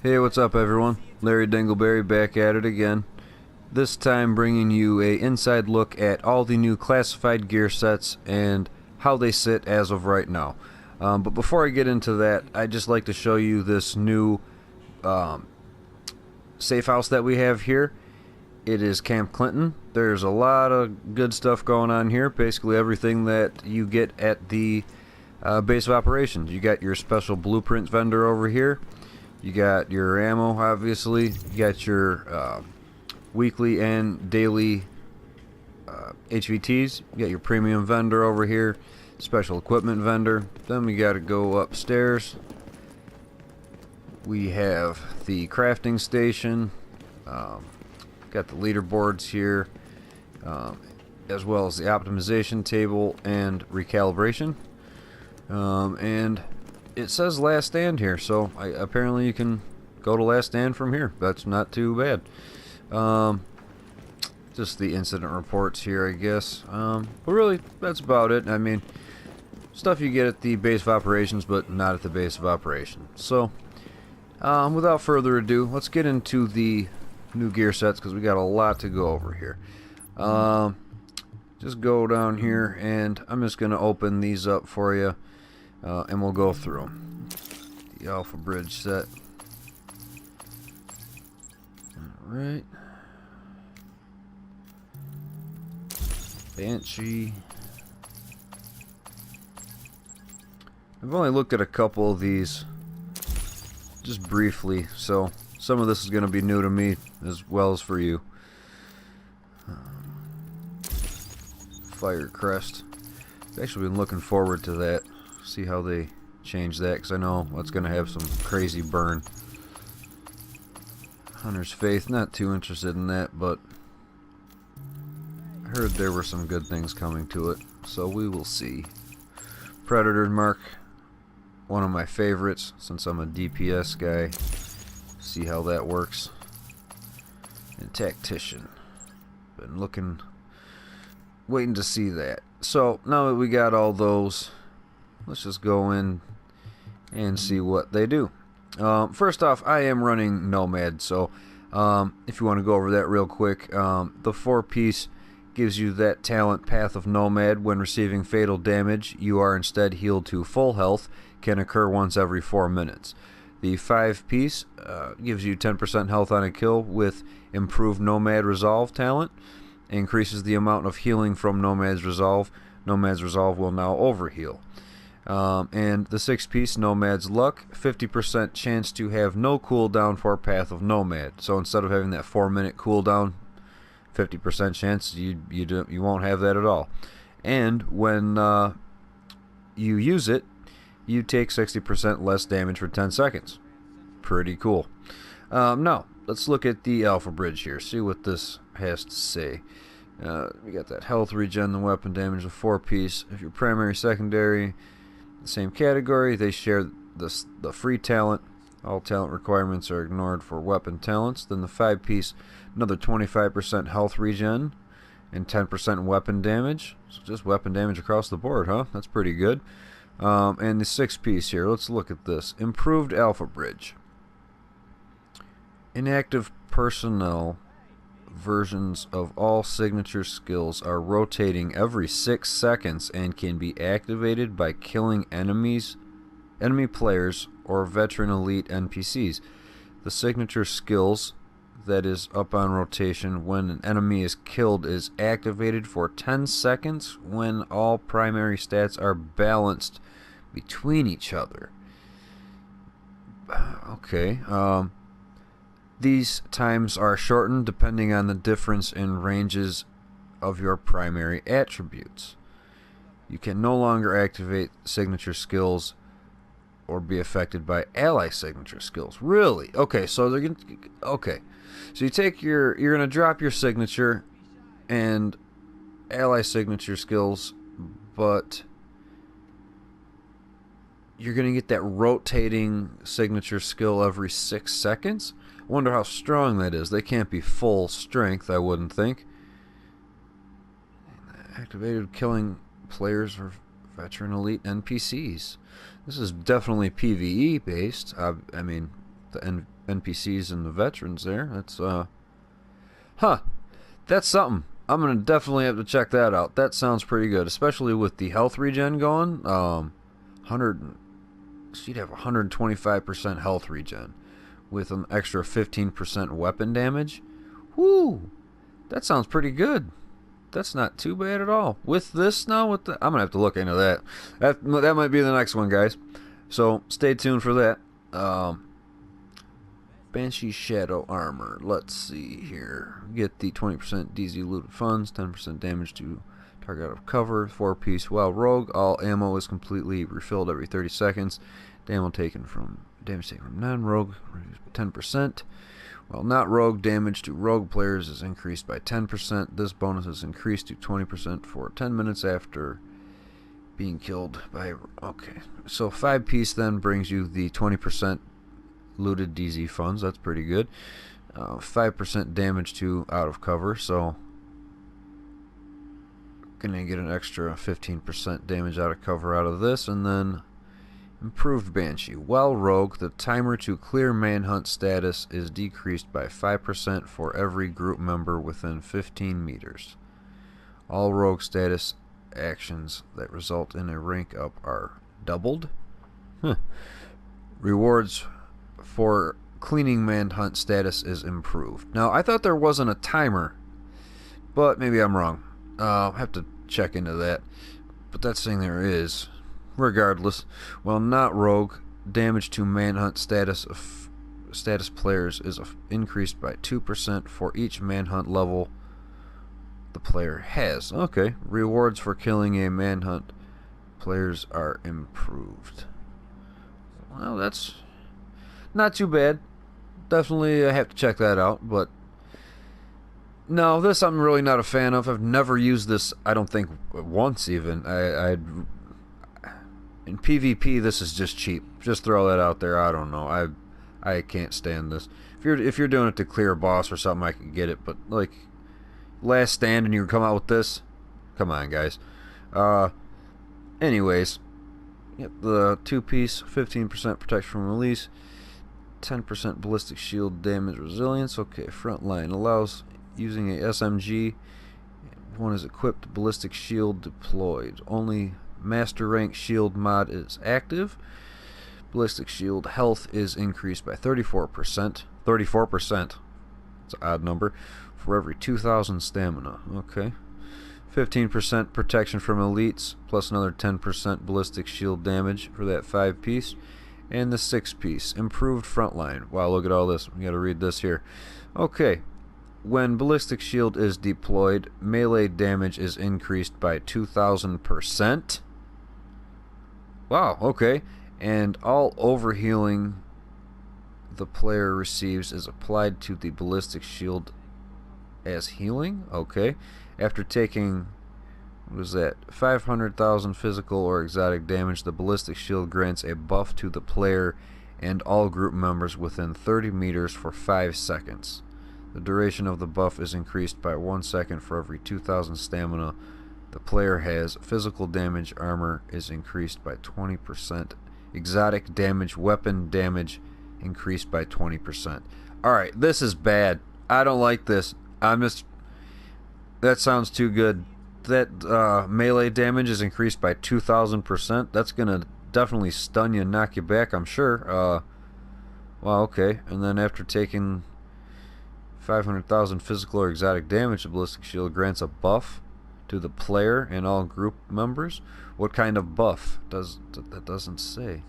Hey, what's up everyone? Larry Dingleberry back at it again. This time bringing you a inside look at all the new classified gear sets and how they sit as of right now. But before I get into that, I'd just like to show you this new safe house that we have here. It is Camp Clinton. There's a lot of good stuff going on here. Basically everything that you get at the base of operations. You got your special blueprints vendor over here. You got your ammo, obviously. You got your weekly and daily HVTs. You got your premium vendor over here, special equipment vendor. Then we got to go upstairs. We have the crafting station. Got the leaderboards here, as well as the optimization table and recalibration. And it says last stand here, so apparently you can go to last stand from here. That's not too bad. Just the incident reports here, I guess. But really, that's about it. I mean, stuff you get at the base of operations, but not at the base of operations. So, without further ado, let's get into the new gear sets, because we got a lot to go over here. Just go down here, and I'm just going to open these up for you. And we'll go through them. The AlphaBridge set. Alright. Banshee. I've only looked at a couple of these just briefly, so some of this is going to be new to me as well as for you. FireCrest. I've actually been looking forward to that. See how they change that, because I know it's going to have some crazy burn. Hunter's Faith, not too interested in that, but I heard there were some good things coming to it, so we will see. Predator Mark, one of my favorites since I'm a DPS guy. See how that works. And Tactician, been waiting to see that. So now that we got all those, let's just go in and see what they do. First off, I am running Nomad, so if you want to go over that real quick, the 4-piece gives you that talent Path of Nomad. When receiving fatal damage, you are instead healed to full health, can occur once every 4 minutes. The 5-piece gives you 10% health on a kill with improved Nomad Resolve talent, increases the amount of healing from Nomad's Resolve. Nomad's Resolve will now overheal. And the 6-piece Nomad's Luck, 50% chance to have no cooldown for Path of Nomad. So instead of having that 4-minute cooldown, 50% chance you won't have that at all. And when you use it, you take 60% less damage for 10 seconds. Pretty cool. Now, let's look at the AlphaBridge here, see what this has to say. We got that health regen, the weapon damage, the 4-piece. If you're primary, secondary, the same category, they share the free talent. All talent requirements are ignored for weapon talents. Then the 5-piece, another 25% health regen and 10% weapon damage. So just weapon damage across the board, huh? That's pretty good. And the 6-piece here, let's look at this. Improved AlphaBridge. Inactive personnel versions of all signature skills are rotating every 6 seconds and can be activated by killing enemy players or veteran elite NPCs. The signature skills that is up on rotation when an enemy is killed is activated for 10 seconds when all primary stats are balanced between each other. Okay, these times are shortened depending on the difference in ranges of your primary attributes. You can no longer activate signature skills or be affected by ally signature skills. Really? Okay, so they're gonna. Okay, so you're gonna drop your signature and ally signature skills, but you're gonna get that rotating signature skill every 6 seconds. Wonder how strong that is. They can't be full strength, I wouldn't think. Activated killing players or veteran elite NPCs. This is definitely PvE based. I mean, the NPCs and the veterans there. That's that's something. I'm gonna definitely have to check that out. That sounds pretty good, especially with the health regen going. 100, she'd have 125% health regen with an extra 15% weapon damage. Woo, that sounds pretty good. That's not too bad at all. With this now, I'm gonna have to look into that. That might be the next one, guys. So stay tuned for that. Banshee Shadow Armor. Let's see here. Get the 20% DZ looted funds, 10% damage to target out of cover, 4-piece while rogue. All ammo is completely refilled every 30 seconds. Damage taken from non-rogue, 10%. While not rogue, damage to rogue players is increased by 10%. This bonus is increased to 20% for 10 minutes after being killed by... Okay, so 5-piece then brings you the 20% looted DZ funds. That's pretty good. 5% damage to out of cover, so gonna get an extra 15% damage out of cover out of this. And then improved Banshee. While rogue, the timer to clear manhunt status is decreased by 5% for every group member within 15 meters. All rogue status actions that result in a rank up are doubled. Rewards for cleaning manhunt status is improved. Now, I thought there wasn't a timer, but maybe I'm wrong. I'll have to check into that. But that's saying there is. Regardless, while not rogue, damage to manhunt status players is increased by 2% for each manhunt level the player has. Okay. Rewards for killing a manhunt players are improved. Well, that's not too bad. Definitely I have to check that out, but no, this I'm really not a fan of. I've never used this, I don't think, once even. In PvP, this is just cheap. Just throw that out there. I don't know. I can't stand this. If you're doing it to clear a boss or something, I can get it. But like last stand, and you come out with this, come on, guys. Anyways, yep, the 2-piece, 15% protection from release, 10% ballistic shield damage resilience. Okay, FrontLine allows using a SMG. One is equipped ballistic shield deployed. Only Master Rank Shield mod is active. Ballistic Shield health is increased by 34%. 34%. It's an odd number. For every 2,000 stamina. Okay. 15% protection from elites, plus another 10% ballistic shield damage for that 5-piece. And the 6-piece. Improved Frontline. Wow, look at all this. We gotta read this here. Okay. When Ballistic Shield is deployed, melee damage is increased by 2,000%. Wow, okay. And all overhealing the player receives is applied to the Ballistic Shield as healing. Okay. After taking, what is that, 500,000 physical or exotic damage, the Ballistic Shield grants a buff to the player and all group members within 30 meters for 5 seconds. The duration of the buff is increased by 1 second for every 2,000 stamina the player has. Physical damage armor is increased by 20%. Exotic damage, weapon damage increased by 20%. Alright, this is bad. I don't like this. That sounds too good. That melee damage is increased by 2,000%. That's gonna definitely stun you and knock you back, I'm sure. Wow, okay. And then after taking 500,000 physical or exotic damage, the Ballistic Shield grants a buff to the player and all group members. What kind of buff? That doesn't say.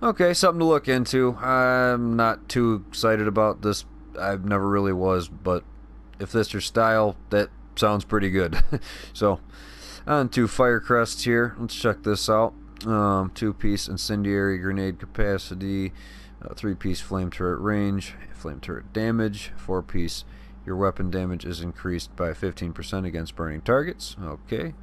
Okay, something to look into. I'm not too excited about this. I never really was, but if that's your style, that sounds pretty good. So, on to FireCrest here. Let's check this out. 2-piece incendiary grenade capacity, 3-piece flame turret range, flame turret damage, 4-piece. Your weapon damage is increased by 15% against burning targets. Okay.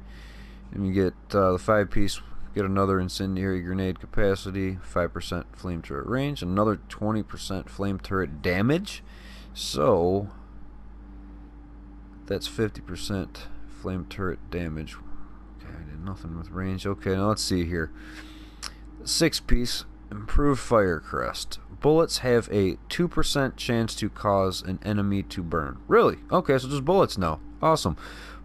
And you get the 5-piece, get another incendiary grenade capacity, 5% flame turret range, another 20% flame turret damage. So, that's 50% flame turret damage. Okay, I did nothing with range. Okay, now let's see here. 6-piece, improved FireCrest. Bullets have a 2% chance to cause an enemy to burn. Really? Okay, so just bullets now. Awesome.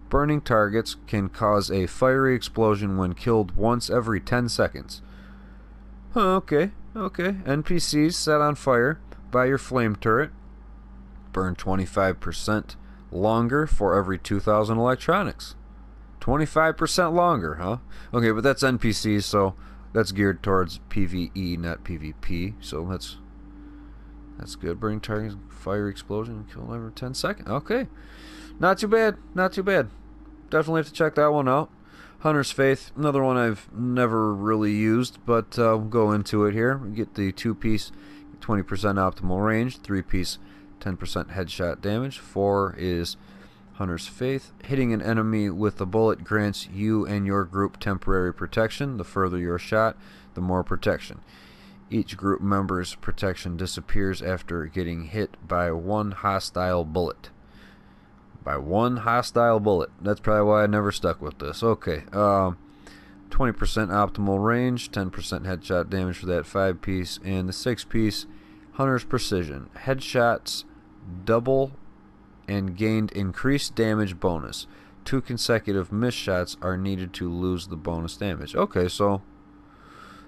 Burning targets can cause a fiery explosion when killed once every 10 seconds. Okay. NPCs set on fire by your flame turret burn 25% longer for every 2,000 electronics. 25% longer, huh? Okay, but that's NPCs, so that's geared towards PvE, not PvP. So that's good. Burning targets, fire explosion, kill every 10 seconds. Okay, not too bad. Definitely have to check that one out. Hunter's Faith, another one I've never really used, but we'll go into it here. We get the 2-piece, 20% optimal range, 3-piece, 10% headshot damage. 4 is Hunter's Faith. Hitting an enemy with a bullet grants you and your group temporary protection. The further your shot, the more protection. Each group member's protection disappears after getting hit by one hostile bullet. That's probably why I never stuck with this. Okay. 20% optimal range, 10% headshot damage for that 5-piece, and the 6-piece, Hunter's Precision. Headshots double and gained increased damage bonus. 2 consecutive missed shots are needed to lose the bonus damage. Okay, so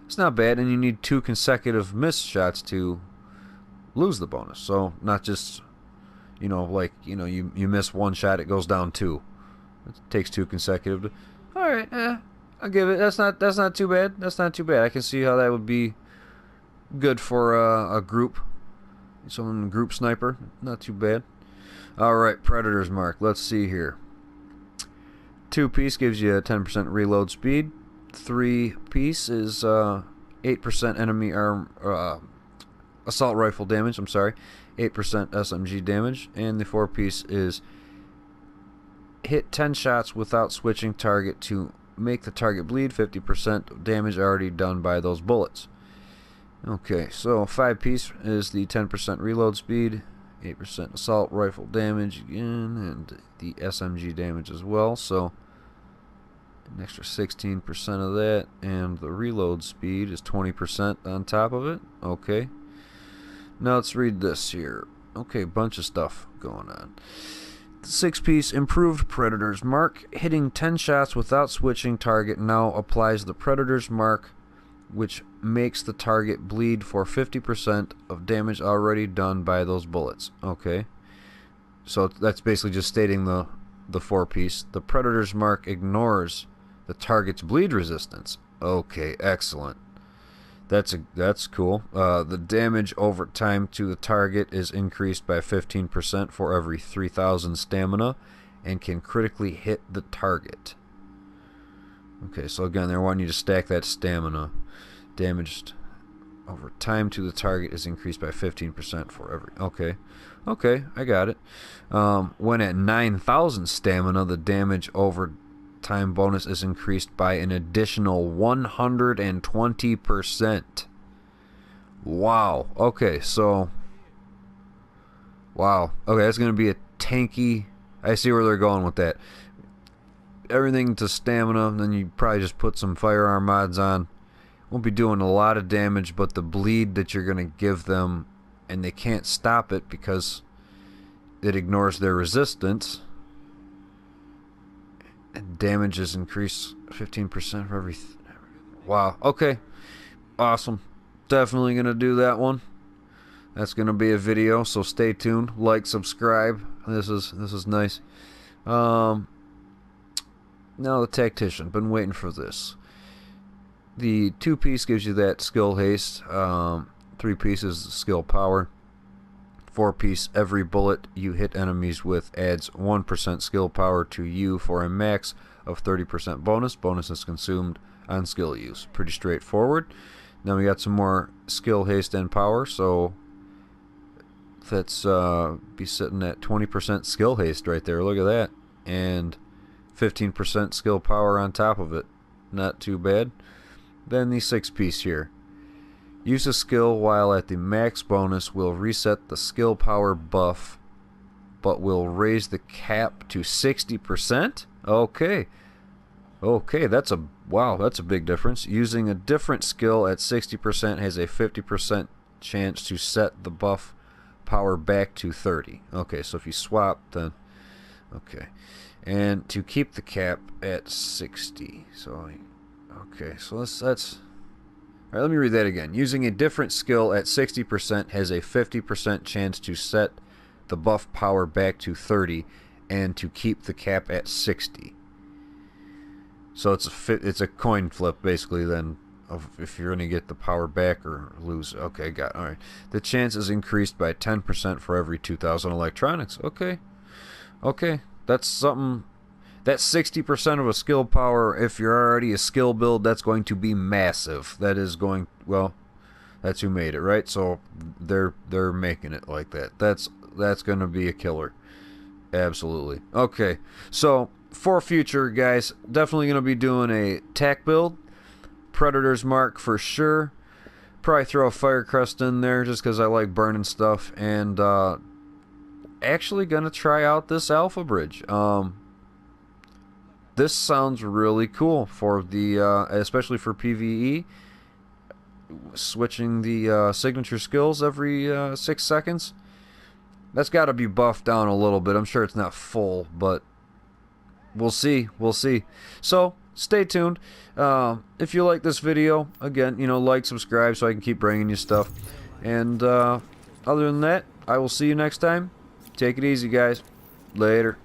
it's not bad, and you need 2 consecutive missed shots to lose the bonus. So not just, you miss 1 shot, it goes down 2. It takes 2 consecutive. All right, I'll give it. That's not too bad. I can see how that would be good for a group. Someone group sniper. Not too bad. Alright, Predator's Mark. Let's see here. 2-piece gives you a 10% reload speed. 3-piece is 8% enemy assault rifle damage. 8% SMG damage. And the 4-piece is hit 10 shots without switching target to make the target bleed. 50% damage already done by those bullets. Okay, so 5-piece is the 10% reload speed, 8% assault rifle damage again, and the SMG damage as well. So an extra 16% of that, and the reload speed is 20% on top of it. Okay, now let's read this here. Okay, bunch of stuff going on. The 6-piece improved Predator's Mark. Hitting 10 shots without switching target now applies the Predator's Mark, which makes the target bleed for 50% of damage already done by those bullets. Okay, so that's basically just stating the 4-piece. The Predator's Mark ignores the target's bleed resistance. Okay, excellent. That's cool. The damage over time to the target is increased by 15% for every 3,000 stamina and can critically hit the target. Okay, so again, they're wanting you to stack that stamina. Damaged over time to the target is increased by 15% for every... Okay, I got it. When at 9,000 stamina, the damage over time bonus is increased by an additional 120%. Wow. Okay, so... Wow. Okay, that's going to be a tanky... I see where they're going with that. Everything to stamina, and then you probably just put some firearm mods on. Won't be doing a lot of damage, but the bleed that you're going to give them, and they can't stop it because it ignores their resistance. And damage is increased 15% for every... Wow. Okay. Awesome. Definitely going to do that one. That's going to be a video, so stay tuned. Like, subscribe. This is nice. Now the Tactician. Been waiting for this. The 2-piece gives you that skill haste. 3-piece is skill power. 4-piece, every bullet you hit enemies with adds 1% skill power to you for a max of 30% bonus. Bonus is consumed on skill use. Pretty straightforward. Now we got some more skill haste and power, so that's be sitting at 20% skill haste right there. Look at that. And 15% skill power on top of it. Not too bad. Then the 6-piece here. Use a skill while at the max bonus will reset the skill power buff, but will raise the cap to 60%? Okay. Okay, that's a big difference. Using a different skill at 60% has a 50% chance to set the buff power back to 30. Okay, so if you swap, then okay, and to keep the cap at 60. So okay, so that's all right. Let me read that again. Using a different skill at 60% has a 50% chance to set the buff power back to 30, and to keep the cap at 60. So it's a coin flip basically then, of if you're going to get the power back or lose. Okay, got it. All right. The chance is increased by 10% for every 2,000 electronics. Okay, okay, that's something. That's 60% of a skill power. If you're already a skill build, that's going to be massive. That is going, well, that's who made it, right? So they're making it like that. That's going to be a killer. Absolutely. Okay, so for future, guys, definitely going to be doing a tac build. Predator's Mark for sure. Probably throw a FireCrest in there just because I like burning stuff. And actually going to try out this AlphaBridge. This sounds really cool for the, especially for PvE. Switching the signature skills every 6 seconds. That's got to be buffed down a little bit. I'm sure it's not full, but we'll see. We'll see. So stay tuned. If you like this video, again, like, subscribe so I can keep bringing you stuff. And other than that, I will see you next time. Take it easy, guys. Later.